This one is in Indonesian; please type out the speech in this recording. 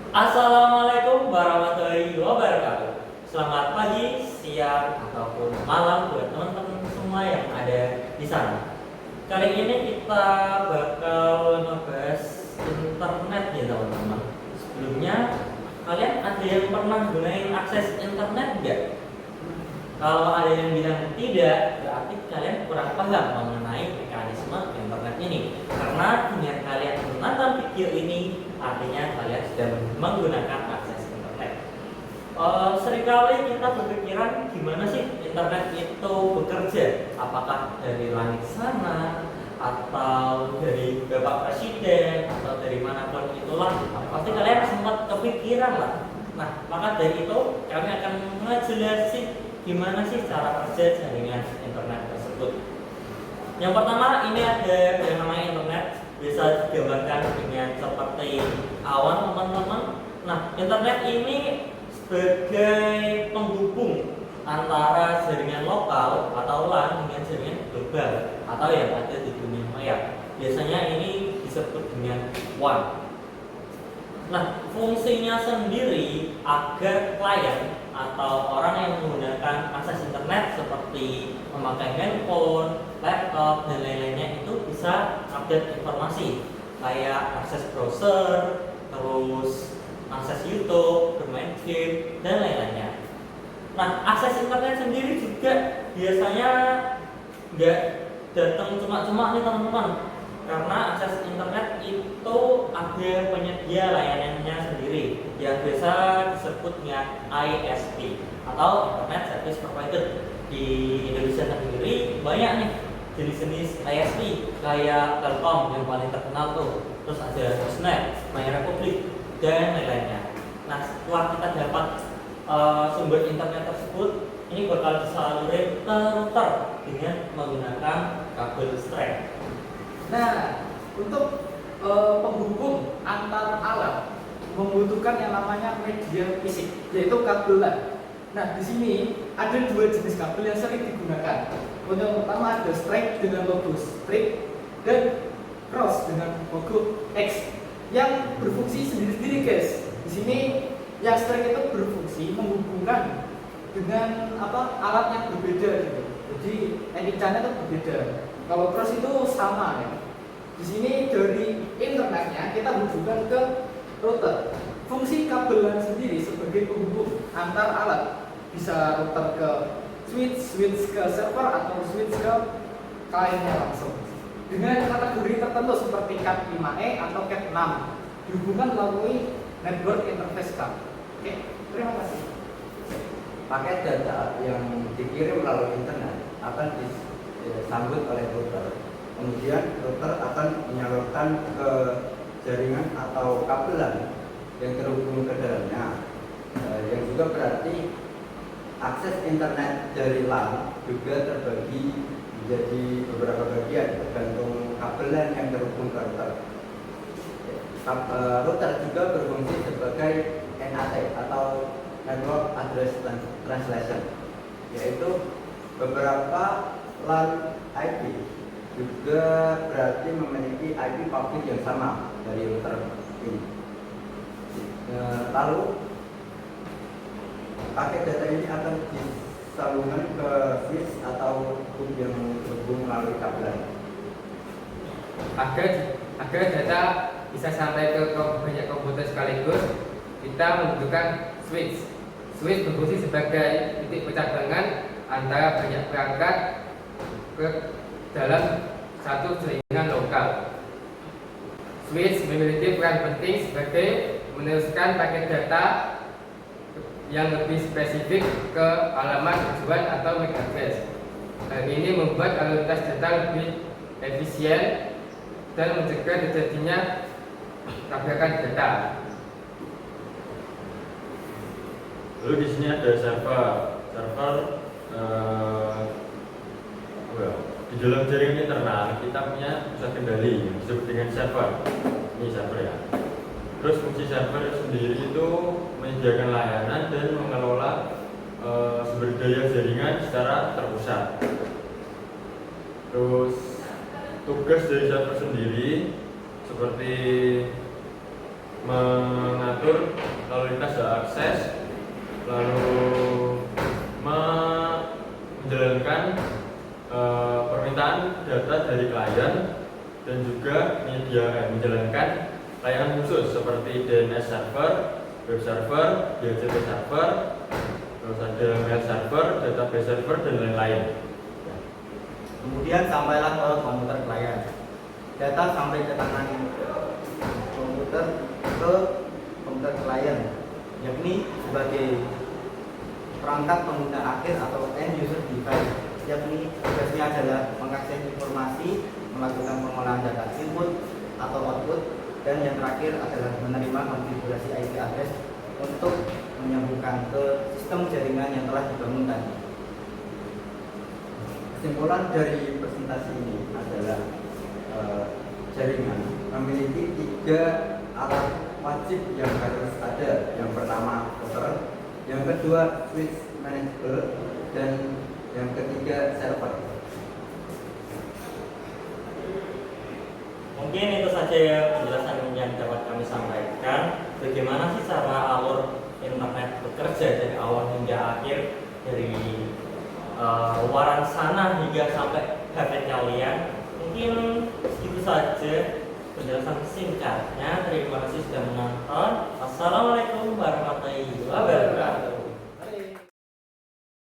Assalamualaikum warahmatullahi wabarakatuh. Selamat pagi, siang, ataupun malam buat teman-teman semua yang ada di sana. Kali ini kita bakal ngebahas internet ya teman-teman. Sebelumnya, kalian ada yang pernah gunain akses internet nggak? Kalau ada yang bilang tidak, berarti kalian kurang paham mengenai mekanisme internet ini. Karena dengan kalian menonton video ini, artinya kalian sudah menggunakan akses internet. Seringkali kita berpikiran gimana sih internet itu bekerja? Apakah dari langit sana, atau dari Bapak Presiden, atau dari manapun itulah? Pasti kalian sempat kepikiran lah. Nah, maka dari itu kami akan ngejelasin gimana sih cara kerja jaringan internet tersebut. Yang pertama, ini ada yang namanya internet, bisa digambarkan dengan seperti awan teman-teman. Nah, internet ini sebagai penghubung antara jaringan lokal atau LAN dengan jaringan global atau yang ada di dunia maya. Biasanya ini disebut dengan WAN. Nah, fungsinya sendiri agar klien atau orang yang menggunakan akses internet seperti memakai handphone, laptop, dan lain-lainnya itu bisa update informasi kayak akses browser, terus akses YouTube, bermain game, dan lain-lainnya. Nah, akses internet sendiri juga biasanya nggak datang cuma-cuma nih teman-teman, karena akses internet itu ada penyedia layanannya sendiri yang biasa disebut dengan ISP atau Internet Service Provider. Di Indonesia sendiri banyak nih jenis-jenis ISP kayak Telkom yang paling terkenal tuh, terus ada Sosnet, MyRepublik, dan lain-lainnya. Nah, setelah kita dapat sumber internet tersebut, ini bakal disalurin ke router dengan menggunakan kabel strand. Nah, untuk penghubung antar alat membutuhkan yang namanya media fisik, yaitu kabel LAN. Nah, di sini ada dua jenis kabel yang sering digunakan. Yang pertama ada straight dengan logo straight dan cross dengan logo X yang berfungsi sendiri-sendiri, guys. Di sini yang straight itu berfungsi menghubungkan dengan alat yang berbeda gitu. Jadi encodenya itu berbeda. Kalau cross itu sama ya. Di sini dari internetnya kita hubungkan ke router. Fungsi kabel LAN sendiri sebagai penghubung antar alat, bisa router ke switch ke server atau switch ke kliennya langsung. Dengan kategori tertentu seperti Cat 5e atau Cat 6 dihubungkan melalui network interface card. Oke, terima kasih. Paket data yang dikirim melalui internet akan disambut oleh router. Kemudian router akan menyalurkan ke jaringan atau kabel LAN yang terhubung ke dalamnya. Yang juga berarti akses internet dari LAN juga terbagi menjadi beberapa bagian tergantung kabel LAN yang terhubung ke router. Router juga berfungsi sebagai NAT atau Network Address Translation, yaitu beberapa LAN IP juga berarti memiliki IP public yang sama dari router ini. Lalu paket data ini akan disambungkan ke switch atau hub yang terhubung melalui kabel. Agar data bisa sampai ke banyak komputer sekaligus, kita membutuhkan switch. Switch berfungsi sebagai titik percabangan antara banyak perangkat ke dalam satu jaringan lokal. Switch memiliki peran penting sebagai meneruskan paket data yang lebih spesifik ke alamat tujuan atau MAC address. Hal ini membuat lalu lintas data lebih efisien dan mencegah terjadinya tabrakan data. Lalu di sini ada server di dalam jaringan internal kita punya pusat kendali yang disebut dengan server. Ini server ya. Terus fungsi server sendiri itu menyediakan layanan dan mengelola sumber daya jaringan secara terpusat. Terus tugas dari server sendiri seperti mengatur lalu lintas dan akses, lalu menjalankan permintaan data dari klien, dan juga menjalankan layanan khusus seperti DNS server, web server, DHCP server, terus ada mail server, database server, dan lain-lain. Kemudian sampailah ke komputer klien. Data sampai ke tangan komputer ke komputer klien, yakni sebagai perangkat pengguna akhir atau end user device, yakni tugasnya adalah mengakses informasi, melakukan pengolahan data input atau output, dan yang terakhir adalah menerima konfigurasi IP address untuk menyambungkan ke sistem jaringan yang telah dibangun tadi. Kesimpulan dari presentasi ini adalah jaringan memiliki 3 alat wajib yang harus ada. Yang pertama router, yang kedua switch manageable, dan yang ketiga server. Mungkin itu saja penjelasan yang dapat kami sampaikan. Bagaimana sih cara alur internet bekerja dari awal hingga akhir, dari luaran sana hingga sampai HP kalian. Mungkin segitu saja penjelasan singkatnya. Terima kasih sudah menonton. Wassalamualaikum warahmatullahi wabarakatuh.